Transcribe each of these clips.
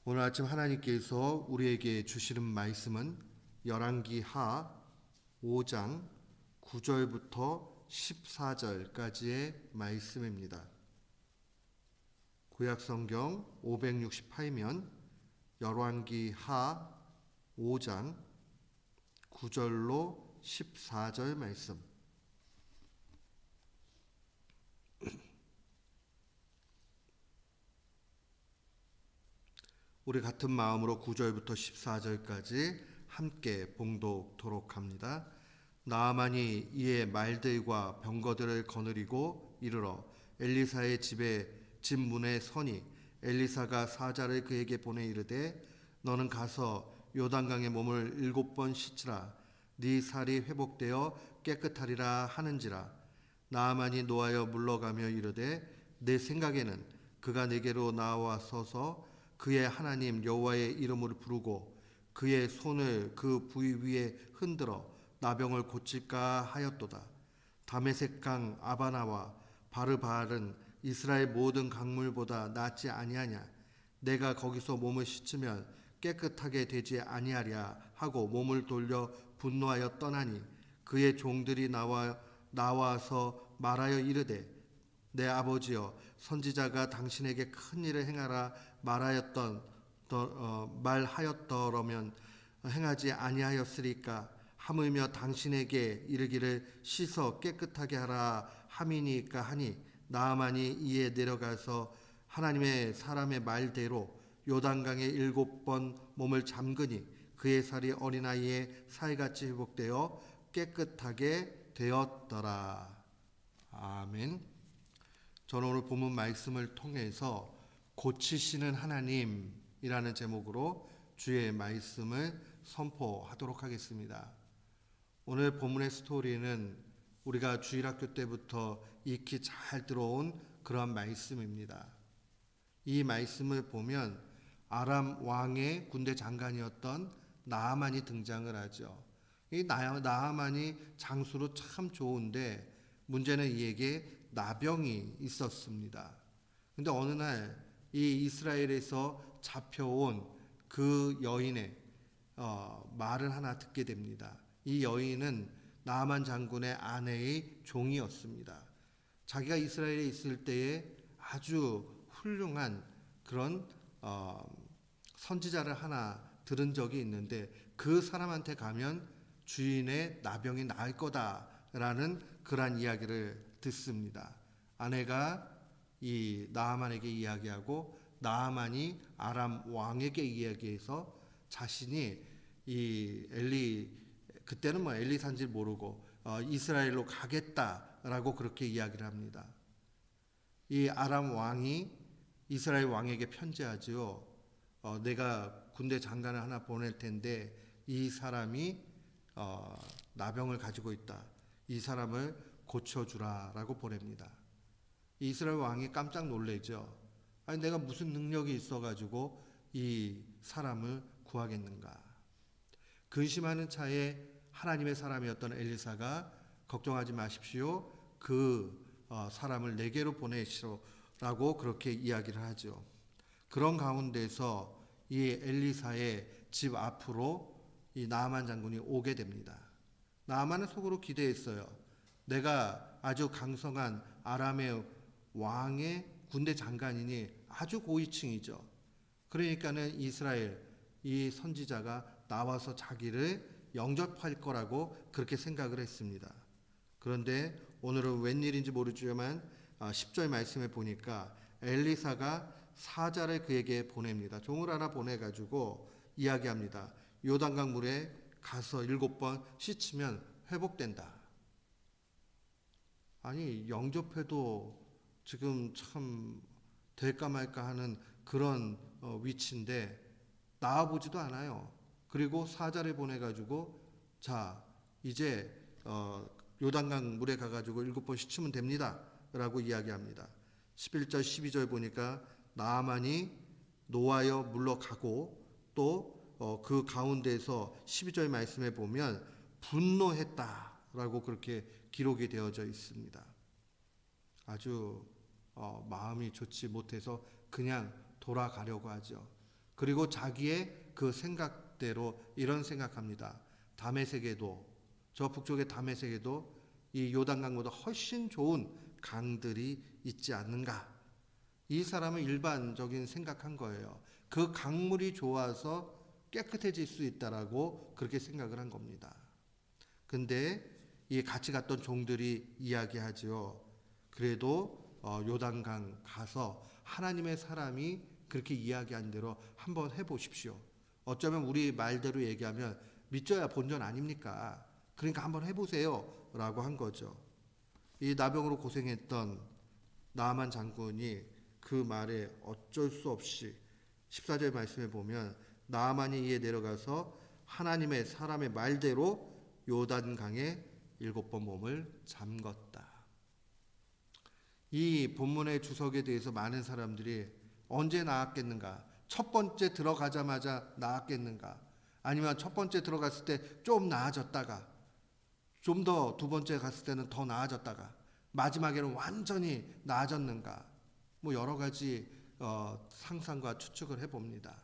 오늘 아침 하나님께서 우리에게 주시는 말씀은 열왕기하 5장 9절부터 14절까지의 말씀입니다. 구약성경 568면 열왕기하 5장 9절로 14절 말씀. 우리 같은 마음으로 9절부터 14절까지 함께 봉독토록 합니다. 나아만이 이에 말들과 병거들을 거느리고 이르러 엘리사의 집 문에 서니 엘리사가 사자를 그에게 보내 이르되 너는 가서 요단강에 몸을 7번 씻으라. 네 살이 회복되어 깨끗하리라 하는지라. 나아만이 노하여 물러가며 이르되 내 생각에는 그가 내게로 나와서서 그의 하나님 여호와의 이름을 부르고 그의 손을 그 부위 위에 흔들어 나병을 고칠까 하였도다. 다메섹 강 아바나와 바르바알은 이스라엘 모든 강물보다 낫지 아니하냐. 내가 거기서 몸을 씻으면 깨끗하게 되지 아니하랴 하고 몸을 돌려 분노하여 떠나니 그의 종들이 나와서 말하여 이르되 내 아버지여 선지자가 당신에게 큰 일을 행하라 말하였더라면 행하지 아니하였으리까. 하물며 당신에게 이르기를 씻어 깨끗하게 하라 함이니까 하니 나아만이 이에 내려가서 하나님의 사람의 말대로 요단강에 7번 몸을 잠그니 그의 살이 어린아이의 살같이 회복되어 깨끗하게 되었더라. 아멘. 저는 오늘 본문 말씀을 통해서 고치시는 하나님이라는 제목으로 주의 말씀을 선포하도록 하겠습니다. 오늘 본문의 스토리는 우리가 주일학교 때부터 익히 잘 들어온 그런 말씀입니다. 이 말씀을 보면 아람 왕의 군대 장관이었던 나아만이 등장을 하죠. 이 나아만이 장수로 참 좋은데 문제는 이에게 나병이 있었습니다. 근데 어느 날 이 이스라엘에서 잡혀온 그 여인의 말을 하나 듣게 됩니다. 이 여인은 나아만 장군의 아내의 종이었습니다. 자기가 이스라엘에 있을 때에 아주 훌륭한 그런 선지자를 하나 들은 적이 있는데 그 사람한테 가면 주인의 나병이 나을 거다라는 그러한 이야기를 듣습니다. 아내가 이 나아만에게 이야기하고 나아만이 아람 왕에게 이야기해서 자신이 그때는 뭐 엘리사인지 모르고 이스라엘로 가겠다라고 그렇게 이야기를 합니다. 이 아람 왕이 이스라엘 왕에게 편지하지요. 내가 군대 장관을 하나 보낼 텐데 이 사람이 나병을 가지고 있다. 이 사람을 고쳐주라라고 보냅니다. 이스라엘 왕이 깜짝 놀라죠. 아니 내가 무슨 능력이 있어가지고 이 사람을 구하겠는가. 근심하는 차에 하나님의 사람이었던 엘리사가 걱정하지 마십시오. 그 사람을 내게로 보내시라고 그렇게 이야기를 하죠. 그런 가운데서 이 엘리사의 집 앞으로 이 나아만 장군이 오게 됩니다. 나아만은 속으로 기대했어요. 내가 아주 강성한 아람의 왕의 군대 장관이니 아주 고위층이죠. 그러니까는 이스라엘 이 선지자가 나와서 자기를 영접할 거라고 그렇게 생각을 했습니다. 그런데 오늘은 웬일인지 모르지만 10절 말씀에 보니까 엘리사가 사자를 그에게 보냅니다. 종을 하나 보내가지고 이야기합니다. 요단강 물에 가서 7번 씻으면 회복된다. 아니 영접해도 지금 참 될까 말까 하는 그런 위치인데 나와보지도 않아요. 그리고 사자를 보내가지고 자 이제 요단강 물에 가가지고 7번 씻으면 됩니다 라고 이야기합니다. 11절 12절 보니까 나아만이 노하여 물러가고 또 그 가운데서 12절 말씀에 보면 분노했다라고 그렇게 기록이 되어져 있습니다. 아주 마음이 좋지 못해서 그냥 돌아가려고 하죠. 그리고 자기의 그 생각대로 이런 생각합니다. 다메섹에도, 저 북쪽의 다메섹에도 이 요단강보다 훨씬 좋은 강들이 있지 않는가. 이 사람은 일반적인 생각한 거예요. 그 강물이 좋아서 깨끗해질 수 있다라고 그렇게 생각을 한 겁니다. 근데 이 같이 갔던 종들이 이야기하죠. 그래도 요단강 가서 하나님의 사람이 그렇게 이야기한 대로 한번 해보십시오. 어쩌면 우리 말대로 얘기하면 믿져야 본전 아닙니까? 그러니까 한번 해보세요 라고 한 거죠. 이 나병으로 고생했던 나아만 장군이 그 말에 어쩔 수 없이 14절 말씀에 보면 나아만이 이에 내려가서 하나님의 사람의 말대로 요단강에 7번 몸을 잠궜다. 이 본문의 주석에 대해서 많은 사람들이 언제 나았겠는가? 첫 번째 들어가자마자 나았겠는가? 아니면 첫 번째 들어갔을 때 좀 나아졌다가 좀 더 두 번째 갔을 때는 더 나아졌다가 마지막에는 완전히 나아졌는가? 뭐 여러 가지 상상과 추측을 해봅니다.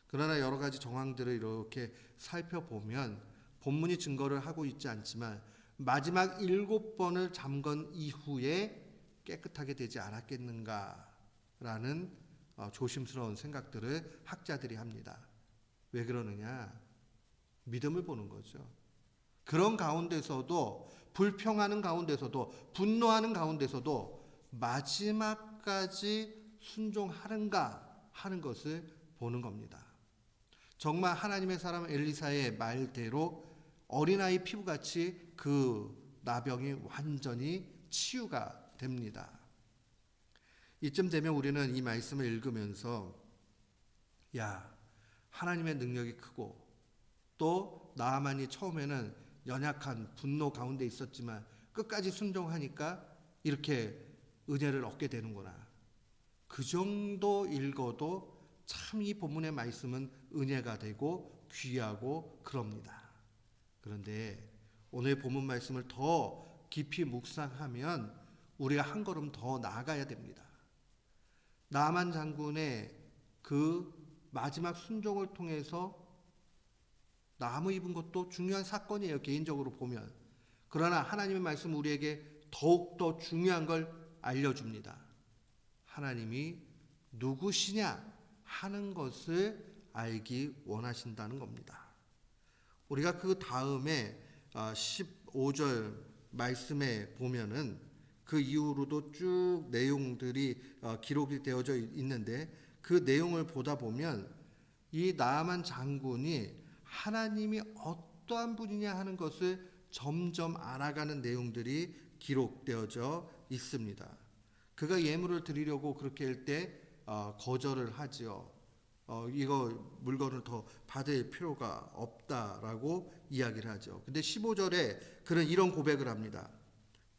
그러나 여러 가지 정황들을 이렇게 살펴보면 본문이 증거를 하고 있지 않지만 마지막 7번을 잠건 이후에 깨끗하게 되지 않았겠는가라는 조심스러운 생각들을 학자들이 합니다. 왜 그러느냐? 믿음을 보는 거죠. 그런 가운데서도 불평하는 가운데서도 분노하는 가운데서도 마지막까지 순종하는가 하는 것을 보는 겁니다. 정말 하나님의 사람 엘리사의 말대로 어린아이 피부같이 그 나병이 완전히 치유가 됩니다. 이쯤 되면 우리는 이 말씀을 읽으면서 야, 하나님의 능력이 크고 또 나아만이 처음에는 연약한 분노 가운데 있었지만 끝까지 순종하니까 이렇게 은혜를 얻게 되는구나. 그 정도 읽어도 참 이 본문의 말씀은 은혜가 되고 귀하고 그럽니다. 그런데 오늘 본문 말씀을 더 깊이 묵상하면 우리가 한 걸음 더 나아가야 됩니다. 나아만 장군의 그 마지막 순종을 통해서 나무 입은 것도 중요한 사건이에요. 개인적으로 보면. 그러나 하나님의 말씀 우리에게 더욱더 중요한 걸 알려줍니다. 하나님이 누구시냐 하는 것을 알기 원하신다는 겁니다. 우리가 그 다음에 15절 말씀에 보면은 그 이후로도 쭉 내용들이 기록이 되어져 있는데 그 내용을 보다 보면 이 나아만 장군이 하나님이 어떠한 분이냐 하는 것을 점점 알아가는 내용들이 기록되어져 있습니다. 그가 예물을 드리려고 그렇게 할 때 거절을 하지요. 이거 물건을 더 받을 필요가 없다라고 이야기를 하죠. 근데 15절에 그는 이런 고백을 합니다.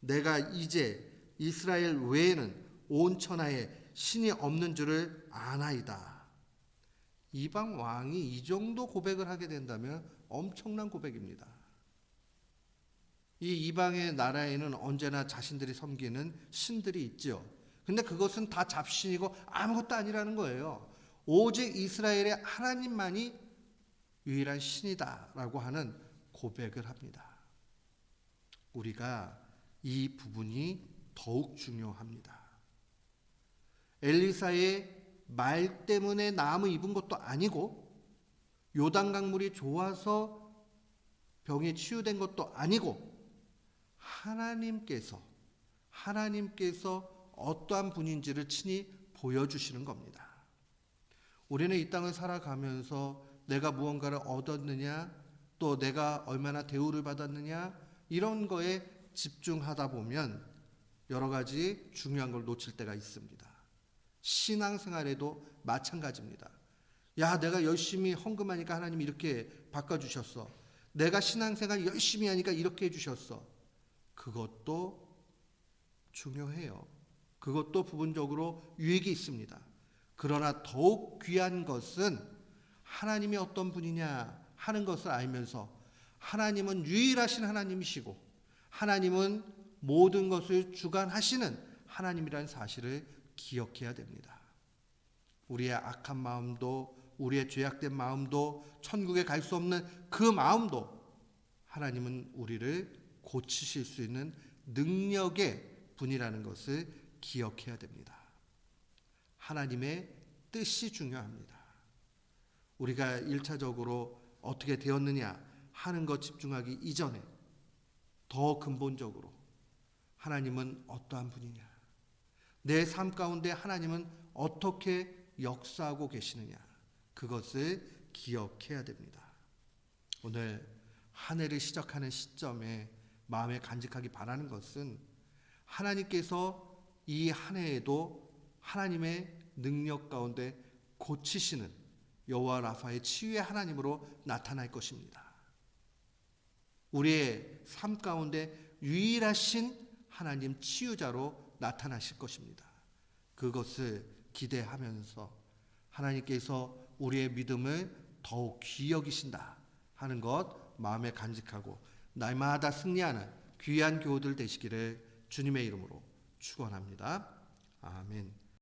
내가 이제 이스라엘 외에는 온 천하에 신이 없는 줄을 아나이다. 이방 왕이 이 정도 고백을 하게 된다면 엄청난 고백입니다. 이 이방의 나라에는 언제나 자신들이 섬기는 신들이 있죠. 근데 그것은 다 잡신이고 아무것도 아니라는 거예요. 오직 이스라엘의 하나님만이 유일한 신이다라고 하는 고백을 합니다. 우리가 이 부분이 더욱 중요합니다. 엘리사의 말 때문에 나무 입은 것도 아니고 요단강물이 좋아서 병이 치유된 것도 아니고 하나님께서 어떠한 분인지를 친히 보여주시는 겁니다. 우리는 이 땅을 살아가면서 내가 무언가를 얻었느냐 또 내가 얼마나 대우를 받았느냐 이런 거에 집중하다 보면 여러 가지 중요한 걸 놓칠 때가 있습니다. 신앙생활에도 마찬가지입니다. 야, 내가 열심히 헌금하니까 하나님이 이렇게 바꿔주셨어. 내가 신앙생활 열심히 하니까 이렇게 해주셨어. 그것도 중요해요. 그것도 부분적으로 유익이 있습니다. 그러나 더욱 귀한 것은 하나님이 어떤 분이냐 하는 것을 알면서 하나님은 유일하신 하나님이시고 하나님은 모든 것을 주관하시는 하나님이라는 사실을 기억해야 됩니다. 우리의 악한 마음도 우리의 죄악된 마음도 천국에 갈 수 없는 그 마음도 하나님은 우리를 고치실 수 있는 능력의 분이라는 것을 기억해야 됩니다. 하나님의 뜻이 중요합니다. 우리가 1차적으로 어떻게 되었느냐 하는 것 집중하기 이전에 더 근본적으로 하나님은 어떠한 분이냐, 내 삶 가운데 하나님은 어떻게 역사하고 계시느냐, 그것을 기억해야 됩니다. 오늘 한 해를 시작하는 시점에 마음에 간직하기 바라는 것은 하나님께서 이 한 해에도 하나님의 능력 가운데 고치시는 여호와 라파의 치유의 하나님으로 나타날 것입니다. 우리의 삶 가운데 유일하신 하나님 치유자로 나타나실 것입니다. 그것을 기대하면서 하나님께서 우리의 믿음을 더욱 귀히 여기신다 하는 것 마음에 간직하고 날마다 승리하는 귀한 교우들 되시기를 주님의 이름으로 축원합니다. 아멘.